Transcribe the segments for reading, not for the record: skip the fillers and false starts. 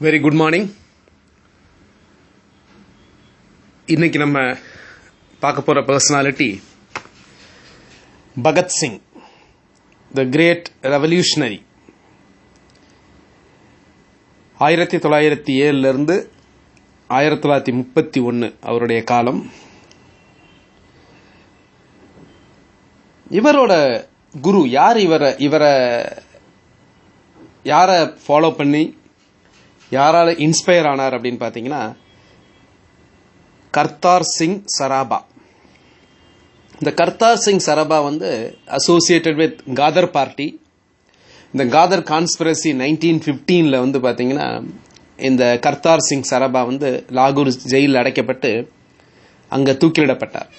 Very good morning. இன்னைக்கு நம்ம பார்க்க போகிற personality Bhagat Singh, the great revolutionary. 1907 1931 அவருடைய காலம். இவரோட குரு யார்? இவரை யாரை ஃபாலோ பண்ணி யாரால இன்ஸ்பயர் ஆனார் அப்படின்னு பார்த்தீங்கன்னா, கர்த்தார் சிங் சராபா. இந்த Kartar Singh Sarabha associated with Ghadar party. இந்த காதர் கான்ஸ்பிரசி 1915 பார்த்தீங்கன்னா, இந்த கர்த்தார் சிங் சராபா லாகூர் ஜெயிலில் அடைக்கப்பட்டு அங்கே தூக்கிலிடப்பட்டார்.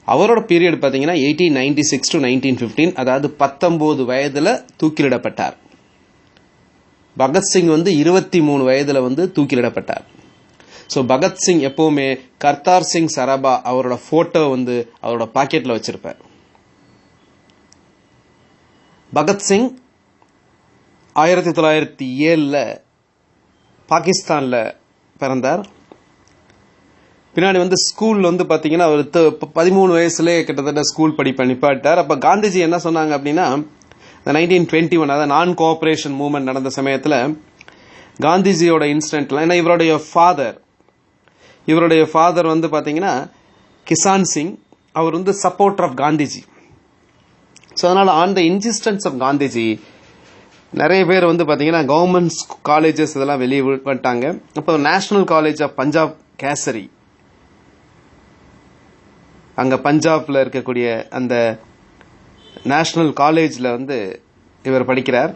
அவரோட பீரியட் பார்த்தீங்கன்னா 1896 to 1915, அதாவது 19 வயதில் தூக்கிலிடப்பட்டார். பகத்சிங் 23 வயதில் தூக்கிலிடப்பட்டார். ஸோ பகத்சிங் எப்பவுமே கர்த்தார் சிங் சராபா அவரோட போட்டோ அவரோட பாக்கெட்டில் வச்சிருப்பார். பகத்சிங் 1907 பாகிஸ்தானில் பிறந்தார். பின்னாடி ஸ்கூல் பார்த்தீங்கன்னா அவர் 13 வயசுலேயே கிட்டத்தட்ட ஸ்கூல் படிப்பை நிப்பாட்டார். அப்போ காந்திஜி என்ன சொன்னாங்க அப்படின்னா, 1921 அதாவது நான் கோஆபரேஷன் மூவ்மெண்ட் நடந்த சமயத்தில் காந்திஜியோட இன்சிடென்ட்ல, ஏன்னா இவருடைய ஃபாதர் பார்த்தீங்கன்னா கிசான் சிங், அவர் சப்போர்ட்டர் ஆஃப் காந்திஜி. ஸோ அதனால on the insistence of Gandhiji நிறைய பேர் பார்த்தீங்கன்னா கவர்மெண்ட் காலேஜஸ் இதெல்லாம் வெளியே வந்துட்டாங்க. அப்போ national college of Punjab Kesari, அங்கே பஞ்சாப்ல இருக்கக்கூடிய அந்த நேஷனல் காலேஜில் இவர் படிக்கிறார்.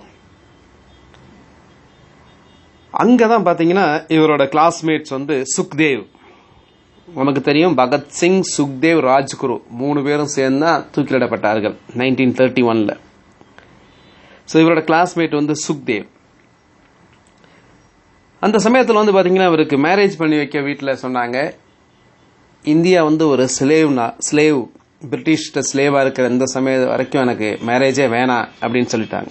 அங்கதான் பார்த்தீங்கன்னா இவரோட கிளாஸ்மேட்ஸ் சுக்தேவ், நமக்கு தெரியும் பகத்சிங், சுக்தேவ், ராஜ்குரு 3 பேரும் சேர்ந்து தான் தூக்கிலிடப்பட்டார்கள் 1931. ஸோ இவரோட கிளாஸ்மேட் சுக்தேவ். அந்த சமயத்தில் பார்த்தீங்கன்னா இவருக்கு மேரேஜ் பண்ணி வைக்க வீட்டில் சொன்னாங்க. இந்தியா ஒரு ஸ்லேவ், பிரிட்டிஷ்ட ஸ்லேவா இருக்கிற இந்த சமயம் வரைக்கும் எனக்கு மேரேஜே வேணாம் அப்படின்னு சொல்லிட்டாங்க.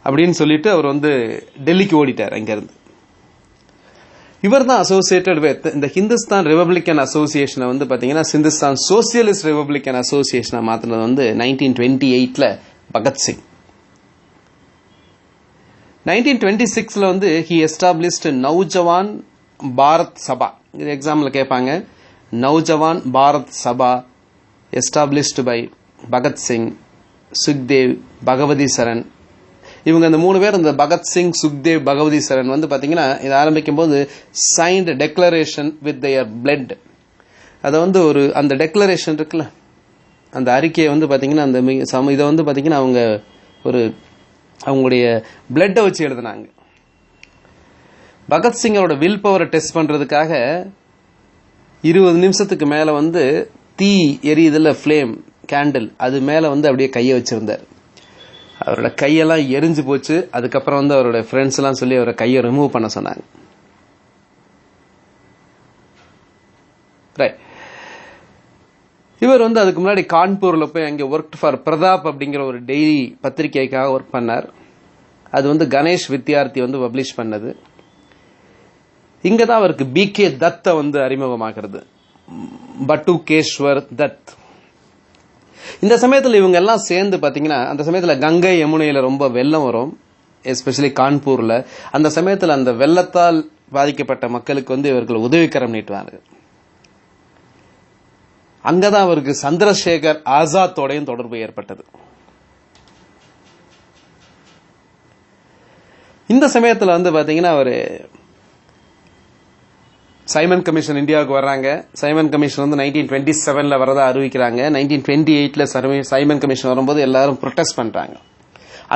அப்படின்னு சொல்லிட்டு அவர் டெல்லிக்கு ஓடிட்டார் அங்கிருந்து. இவர் தான் அசோசியேட்டட் வித் இந்த ஹிந்துஸ்தான் ரிபப்ளிகன் அசோசியேஷனை பாத்தீங்கன்னா ஹிந்துஸ்தான் சோசியலிஸ்ட் ரிபப்ளிகன் அசோசியேஷனை மாத்தினது 1928 பகத்சிங். 1926 he established Naujawan Bharat Sabha. இது எக்ஸாம்ல கேட்பாங்க. Naujawan Bharat Sabha established by Bhagat Singh, Sukhdev, Bhagwati Charan. இவங்க அந்த 3 பேர், இந்த பகத்சிங், சுக்தேவ், பகவதி சரண் பாத்தீங்கன்னா இது ஆரம்பிக்கும் போது signed declaration with their blood. அதை ஒரு அந்த டெக்ளரேஷன் இருக்குல்ல, அந்த அறிக்கையை பாத்தீங்கன்னா அந்த இதை பாத்தீங்கன்னா அவங்க அவங்களுடைய பிளட்டை வச்சு எழுதினாங்க. பகத்சிங்கோட வில் பவரை டெஸ்ட் பண்றதுக்காக 20 நிமிஷத்துக்கு மேல தீ எரியுதுல, ஃபிளேம் கேண்டில், அது மேல அப்படியே கையை வச்சிருந்தார். அவரோட கையெல்லாம் எரிஞ்சு போச்சு. அதுக்கப்புறம் அவரோட ஃப்ரெண்ட்ஸ் எல்லாம் சொல்லி அவரோட கையை ரிமூவ் பண்ண சொன்னாங்க. இவர் அதுக்கு முன்னாடி கான்பூர்ல போய் அங்கே ஒர்க் ஃபார் பிரதாப் அப்படிங்கிற ஒரு டெய்லி பத்திரிகைக்காக ஒர்க் பண்ணார். அது கணேஷ் வித்யார்த்தி பப்ளிஷ் பண்ணது. இங்கதான் அவருக்கு BK தத்தை அறிமுகமாகிறது, பட்டுகேஸ்வர் தத். இந்த சமயத்தில் இவங்க எல்லாம் சேர்ந்து பாத்தீங்கன்னா, அந்த சமயத்துல கங்கை யமுனையில ரொம்ப வெள்ளம் வரும், எஸ்பெஷலி கான்பூர்ல. அந்த சமயத்தில் அந்த வெள்ளத்தால் பாதிக்கப்பட்ட மக்களுக்கு இவர்கள் உதவிக்கரம் நீட்டுவார்கள். அங்கதான் அவருக்கு சந்திரசேகர் ஆசாத்தோடையும் தொடர்பு ஏற்பட்டது. இந்த சமயத்தில் பாத்தீங்கன்னா அவரு சைமன் கமிஷன் இந்தியாவுக்கு வர்றாங்க. சைமன் கமிஷன் 1927 வரதா அறிவிக்கிறாங்க. 1928 சைமன் கமிஷன் வரும்போது எல்லாரும் ப்ரொட்டஸ்ட் பண்றாங்க.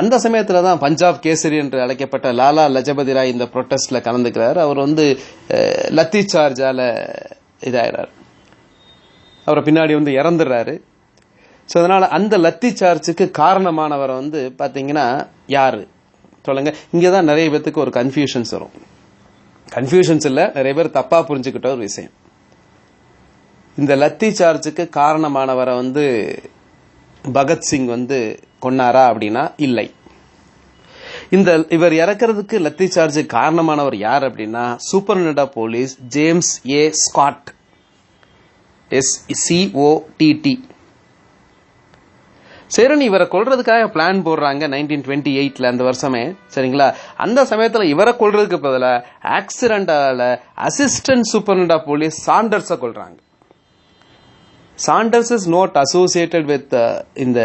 அந்த சமயத்துல தான் பஞ்சாப் கேசரி என்று அழைக்கப்பட்ட லாலா லஜபதி ராய் இந்த ப்ரொட்டஸ்ட்ல கலந்துக்கிறார். அவர் லத்தி சார்ஜால இதாயிறார். அவரை பின்னாடி இறந்துடுறாரு. ஸோ அதனால அந்த லத்தி சார்ஜுக்கு காரணமானவரை பாத்தீங்கன்னா யாரு சொல்லுங்க. இங்கதான் நிறைய பேத்துக்கு ஒரு கன்ஃபியூஷன்ஸ் வரும். கன்ஃபியூஷன்ஸ் இல்ல, நிறைய பேர் தப்பா புரிஞ்சுக்கிட்ட ஒரு விஷயம். இந்த லத்தி சார்ஜுக்கு காரணமானவரை பகத்சிங் கொன்னாரா அப்படின்னா இல்லை. இவர் இறக்கிறதுக்கு லத்தி சார்ஜ் காரணமானவர் யார் அப்படின்னா superintendent of police James A Scott, SCOTT. சரின்னு இவரை கொல்றதுக்காக பிளான் போடுறாங்க 1928 அந்த வருஷமே. சரிங்களா, அந்த சமயத்துல இவரை கொல்றதுக்கு பதிலா ஆக்சிடென்டால அசிஸ்டன்ட் சூப்பரிண்டென்டென்ட் ஆஃப் போலீஸ் சாண்டர்ஸை கொல்றாங்க. Saunders is not associated with இந்த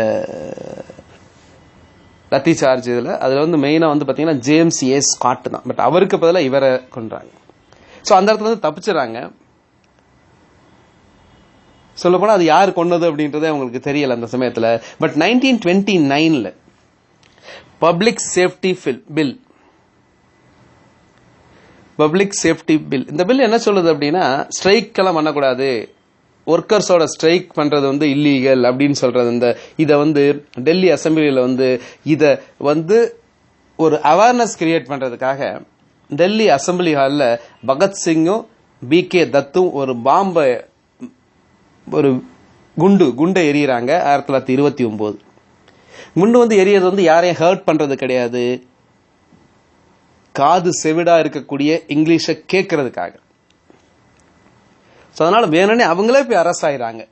லத்தி சார்ஜ். அதுல மெயினா பாத்தீங்கன்னா ஜேம்ஸ் ஏ ஸ்காட் தான். பட் அவருக்கு பதிலாக இவரை கொன்றாங்க. ஸோ அந்த இடத்துல தப்பிச்சுறாங்க. சொல்ல போனா அது யாரு கொன்னது அப்படின்றதே அவங்களுக்கு தெரியல அந்த சமயத்துல. பட் 1929 பப்ளிக் சேஃப்டி பில், இந்த பில் என்ன சொல்லுது அப்படின்னா ஸ்ட்ரைக் எல்லாம் பண்ணக்கூடாது, ஒர்க்கர்ஸோட ஸ்ட்ரைக் பண்றது இல்லீகல் அப்படின்னு சொல்றது. இத டெல்லி அசம்பிளியில இத ஒரு அவேர்னஸ் கிரியேட் பண்றதுக்காக டெல்லி அசம்பிளி ஹால்ல பகத்சிங்கும் BK தத்தும் ஒரு பாம்பை ஒரு குண்டை எறியறாங்க 1929. குண்டு எரியறது யாரையும் ஹர்ட் பண்றது கிடையாது, காது செவிடா இருக்கக்கூடிய இங்கிலீஷை கேட்கறதுக்காக. அதனால வேணும்னே அவங்களே போய் அரெஸ்ட் ஆகிறாங்க.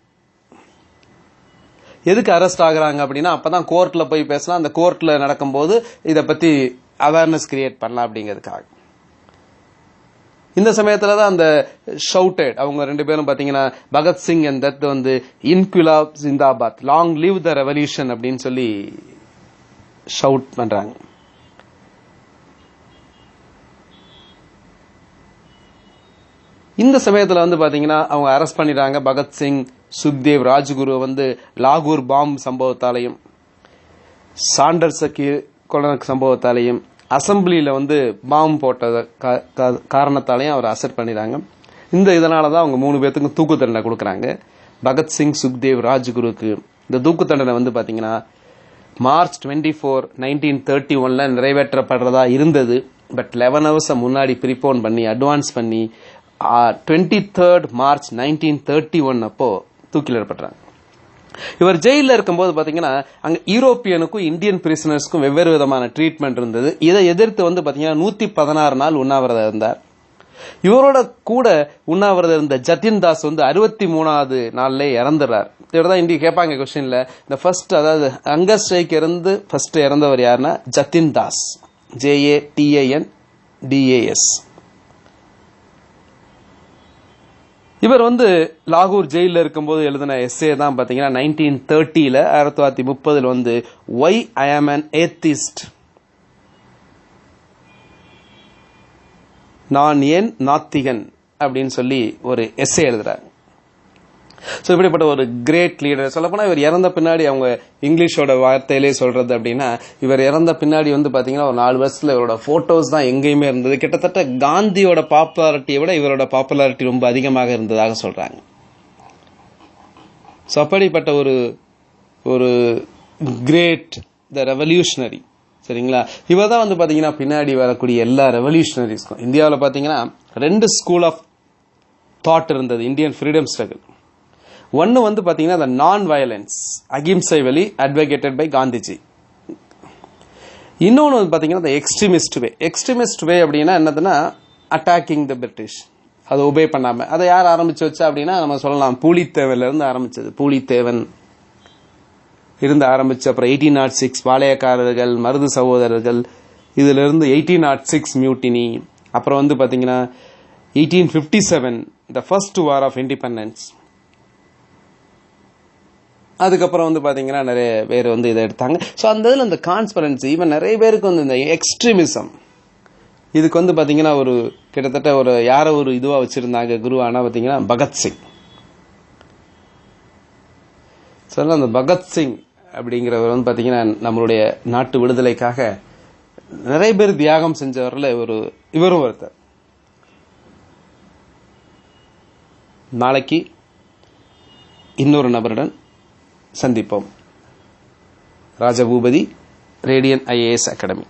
எதுக்கு அரெஸ்ட் ஆகுறாங்க அப்படின்னா அப்பதான் கோர்ட்ல போய் பேசலாம், அந்த கோர்ட்ல நடக்கும்போது இத பத்தி அவேர்னஸ் கிரியேட் பண்ணலாம் அப்படிங்கிறதுக்காக. இந்த சமயத்துலதான் அந்த ஷவுட்டட் அவங்க ரெண்டு பேரும் பாத்தீங்கன்னா Bhagat Singh and Dutt Inquilab zindabad, long live the revolution அப்படின்னு சொல்லி ஷவுட் பண்றாங்க. இந்த சமயத்துல பாத்தீங்கன்னா அவங்க அரெஸ்ட் பண்ணிடுறாங்க பகத்சிங், சுக்தேவ், ராஜ்குரு லாகூர் பாம்பு சம்பவத்தாலையும் சாண்டர்ஸ் கொலை சம்பவத்தாலையும் அசம்பிளியில பாம்பு போட்ட காரணத்தாலையும் அவர் அரெஸ்ட் பண்ணிடுறாங்க. இதனாலதான் அவங்க 3 பேத்துக்கும் தூக்கு தண்டனை கொடுக்கறாங்க. பகத்சிங், சுக்தேவ், ராஜ்குருக்கு இந்த தூக்கு தண்டனை பாத்தீங்கன்னா மார்ச் 24, 1931 நிறைவேற்றப்படுறதா இருந்தது. பட் 11 hours முன்னாடி ப்ரீபோன் பண்ணி அட்வான்ஸ் பண்ணி 23rd March 1931 அப்போ தூக்கிலிடப்படுறாங்க. இவர் ஜெயில இருக்கும்போது பாத்தீங்கன்னா அங்க யூரோப்பியனுக்கும் இந்தியன் பிரிசனர்ஸ்க்கும் வெவ்வேறு விதமான ட்ரீட்மெண்ட் இருந்தது. இதை எதிர்த்து பாத்தீங்கன்னா 114 நாள் உண்ணாவிரதம் இருந்தார். இவரோட கூட உண்ணாவிரதம் இருந்த ஜதின் தாஸ் 63வது நாள்ல இறந்துறார். இவர்தான் இந்திய கேட்பாங்க கொஸ்டின்ல, இந்த ஃபர்ஸ்ட் அதாவது அங்கர் ஸ்ட்ரைக் இருந்து ஃபர்ஸ்ட் இறந்தவர் யாருன்னா ஜதின் தாஸ், JATINDAS. இவர் லாகூர் ஜெயில இருக்கும்போது எழுதின எஸ்ஸே தான் பாத்தீங்கன்னா 1930 1930 Why I am an Atheist, நான் ஏன் நாத்திகன் அப்படின்னு சொல்லி ஒரு எஸ்ஸே எழுதுறாரு. சோ இப்படிப்பட்ட ஒரு கிரேட் லீடர். சொல்லப்போனா இவர் இறந்த பின்னாடி அவங்க இங்கிலீஷோட வார்த்தையிலே சொல்றது அப்படின்னா இவர் இறந்த பின்னாடி பாத்தீங்கன்னா ஒரு 4 வருஷத்துல இவரோட போட்டோஸ் தான் எங்கேயுமே இருந்தது. கிட்டத்தட்ட காந்தியோட பாப்புலாரிட்டியை விட இவரோட பாப்புலாரிட்டி ரொம்ப அதிகமாக இருந்ததாக சொல்றாங்க. சோ அப்படிப்பட்ட ஒரு கிரேட் த ரெவல்யூஷனரி. சரிங்களா, இவர் தான் பாத்தீங்கன்னா பின்னாடி வரக்கூடிய எல்லா ரெவல்யூஷனரிஸ்க்கும் இந்தியாவில் பாத்தீங்கன்னா 2 ஸ்கூல் ஆஃப் தாட் இருந்தது இந்தியன் ஃப்ரீடம் ஸ்ட்ரகிள். ஒன்னு பாத்தீங்கன்னா நான் வயலன்ஸ் அகிம்சை வழி அட்வொகேட்டட் பை காந்திஜி. இன்னொன்னு பாத்தீங்கன்னா எக்ஸ்ட்ரீமிஸ்ட் வே அப்படின்னா என்னதுன்னா அட்டாக்கிங் த பிரிட்டிஷ், அதை ஒபே பண்ணாம. அதை யார் ஆரம்பிச்சு வச்சா அப்படின்னா நம்ம சொல்லலாம் பூலித்தேவன்ல இருந்து ஆரம்பிச்சது. பூலித்தேவன் இருந்து ஆரம்பிச்சு அப்புறம் 1806 பாளையக்காரர்கள், மருது சகோதரர்கள், இதுல இருந்து 1806 மியூட்டினி, அப்புறம் பாத்தீங்கன்னா 1857 the first war of independence. அதுக்கப்புறம் பாத்தீங்கன்னா நிறைய பேர் இதை எடுத்தாங்க. ஸோ அந்த இதில் இந்த கான்ஸ்பரன்சி ஈவன் நிறைய பேருக்கு இந்த எக்ஸ்ட்ரீமிசம் இதுக்கு பாத்தீங்கன்னா ஒரு கிட்டத்தட்ட ஒரு யார ஒரு இதுவா வச்சிருந்தாங்க குருவானா பாத்தீங்கன்னா பகத்சிங். ஸோ அந்த பகத்சிங் அப்படிங்கிறவர் பாத்தீங்கன்னா நம்மளுடைய நாட்டு விடுதலைக்காக நிறைய பேர் தியாகம் செஞ்சவர்ல இவரும் ஒருத்தர். நாளைக்கு இன்னொரு நபருடன் சந்திப்போம். Rajaboopathi, radian IAS academy.